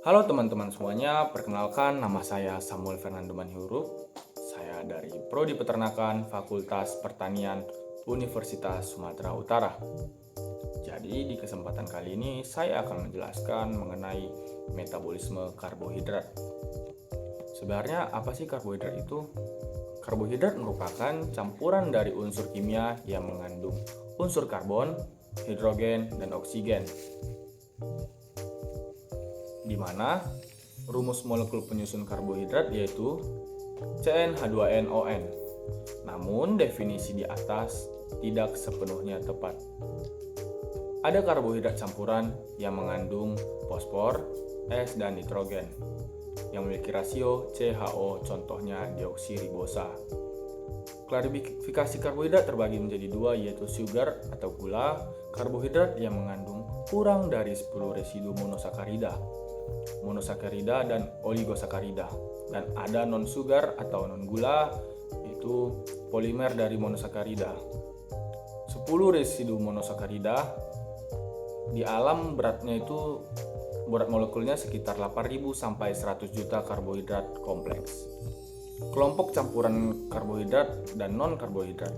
Halo teman-teman semuanya, perkenalkan nama saya Samuel Fernando Manhiuruk. Saya dari Prodi Peternakan Fakultas Pertanian Universitas Sumatera Utara. Jadi di kesempatan kali ini saya akan menjelaskan mengenai metabolisme karbohidrat. Sebenarnya apa sih karbohidrat itu? Karbohidrat merupakan campuran dari unsur kimia yang mengandung unsur karbon, hidrogen, dan oksigen, di mana rumus molekul penyusun karbohidrat yaitu CnH2nON. Namun definisi di atas tidak sepenuhnya tepat. Ada karbohidrat campuran yang mengandung fosfor, es, dan nitrogen yang memiliki rasio CHO, contohnya deoksiribosa. Klarifikasi karbohidrat terbagi menjadi dua, yaitu sugar atau gula, karbohidrat yang mengandung kurang dari 10 residu monosakarida dan oligosakarida. Dan ada non-sugar atau non-gula, yaitu polimer dari monosakarida. 10 residu monosakarida di alam berat molekulnya sekitar 8.000 sampai 100 juta karbohidrat kompleks. Kelompok campuran karbohidrat dan non-karbohidrat.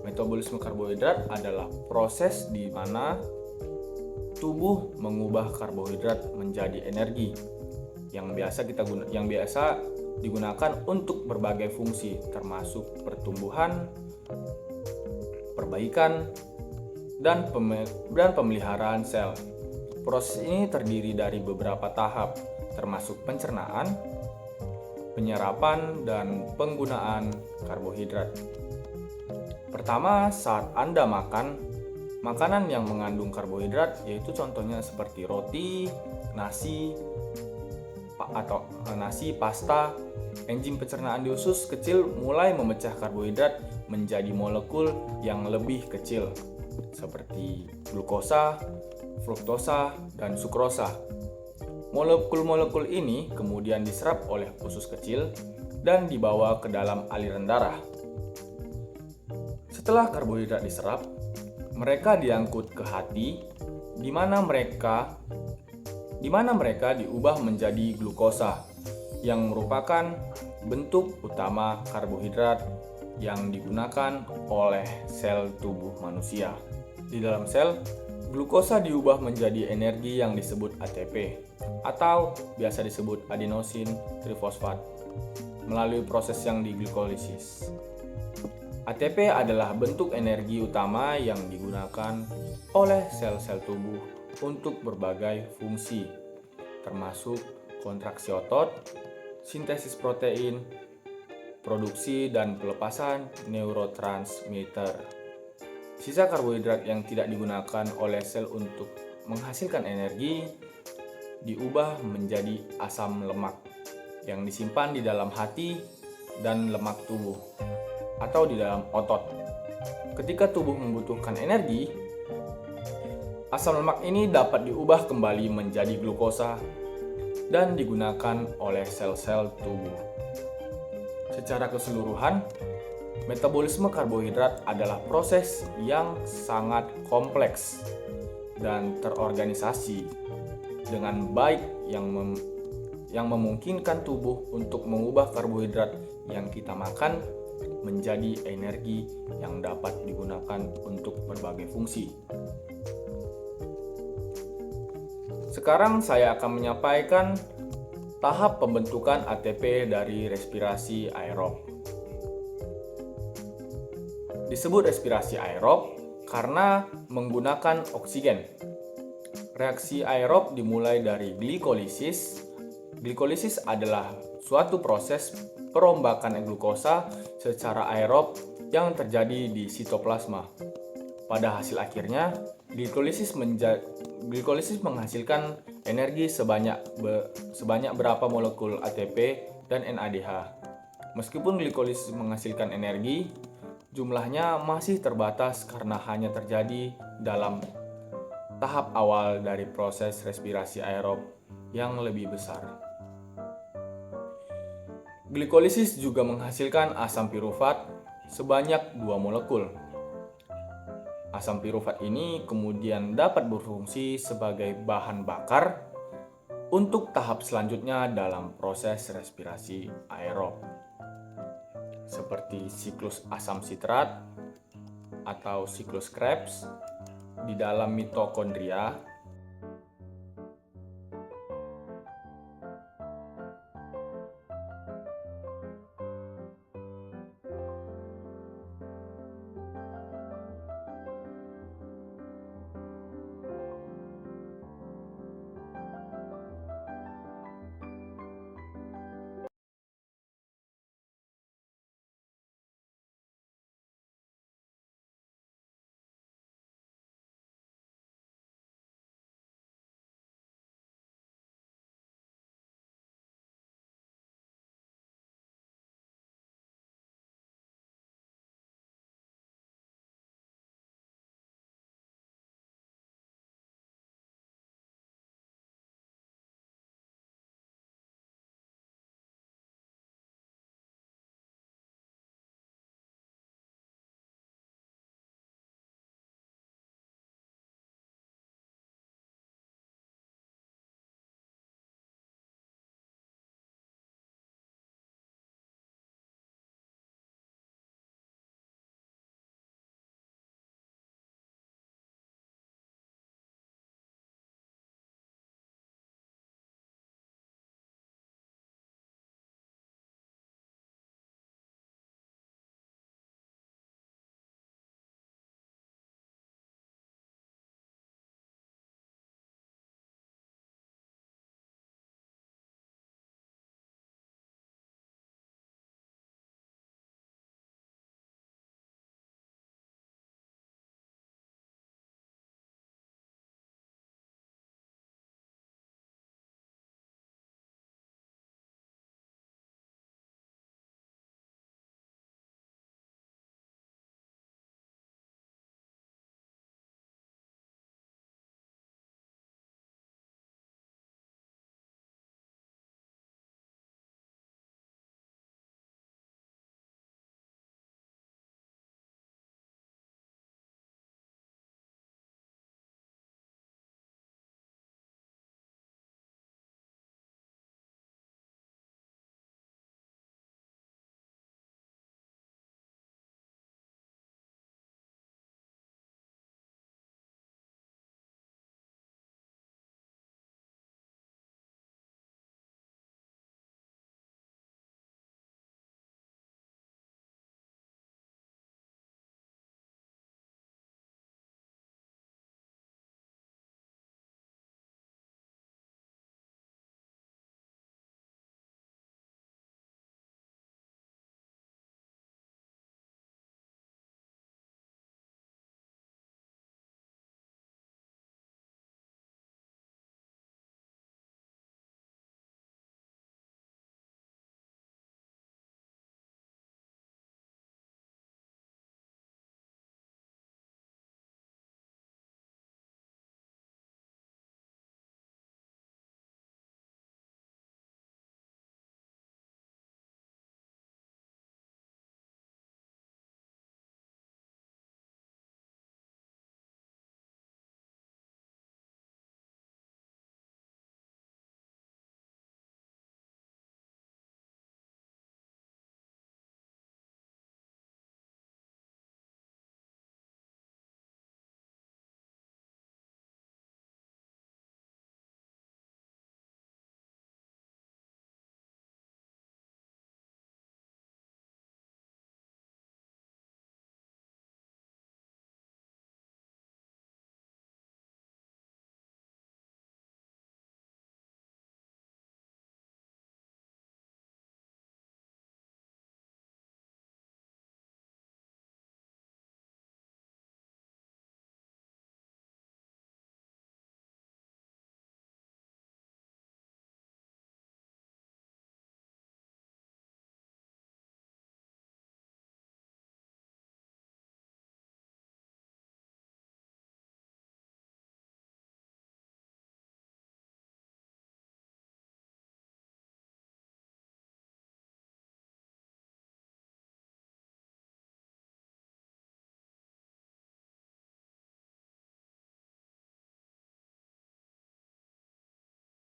Metabolisme karbohidrat adalah proses di mana tubuh mengubah karbohidrat menjadi energi yang biasa digunakan untuk berbagai fungsi termasuk pertumbuhan, perbaikan, dan pemeliharaan sel. Proses ini terdiri dari beberapa tahap, termasuk pencernaan, penyerapan, dan penggunaan karbohidrat. Pertama, saat Anda makan, makanan yang mengandung karbohidrat yaitu contohnya seperti roti, nasi, pasta, enzim pencernaan di usus kecil mulai memecah karbohidrat menjadi molekul yang lebih kecil, seperti glukosa, fruktosa, dan sukrosa. Molekul-molekul ini kemudian diserap oleh usus kecil dan dibawa ke dalam aliran darah. Setelah karbohidrat diserap, mereka diangkut ke hati, di mana mereka diubah menjadi glukosa, yang merupakan bentuk utama karbohidrat yang digunakan oleh sel tubuh manusia. Di dalam sel, glukosa diubah menjadi energi yang disebut ATP atau biasa disebut adenosin trifosfat melalui proses yang diglikolisis. ATP adalah bentuk energi utama yang digunakan oleh sel-sel tubuh untuk berbagai fungsi, termasuk kontraksi otot, sintesis protein, produksi dan pelepasan neurotransmitter. Sisa karbohidrat yang tidak digunakan oleh sel untuk menghasilkan energi diubah menjadi asam lemak yang disimpan di dalam hati dan lemak tubuh atau di dalam otot. Ketika tubuh membutuhkan energi, asam lemak ini dapat diubah kembali menjadi glukosa dan digunakan oleh sel-sel tubuh. Secara keseluruhan, metabolisme karbohidrat adalah proses yang sangat kompleks dan terorganisasi dengan baik yang memungkinkan tubuh untuk mengubah karbohidrat yang kita makan menjadi energi yang dapat digunakan untuk berbagai fungsi. Sekarang saya akan menyampaikan tahap pembentukan ATP dari respirasi aerob. Disebut respirasi aerob karena menggunakan oksigen. Reaksi aerob dimulai dari glikolisis. Glikolisis adalah suatu proses perombakan glukosa secara aerob yang terjadi di sitoplasma. Pada hasil akhirnya, glikolisis menghasilkan energi sebanyak berapa molekul ATP dan NADH. Meskipun glikolisis menghasilkan energi, jumlahnya masih terbatas karena hanya terjadi dalam tahap awal dari proses respirasi aerob yang lebih besar. Glikolisis juga menghasilkan asam pirufat sebanyak 2 molekul. Asam pirufat ini kemudian dapat berfungsi sebagai bahan bakar untuk tahap selanjutnya dalam proses respirasi aerob, seperti siklus asam sitrat atau siklus Krebs. Di dalam mitokondria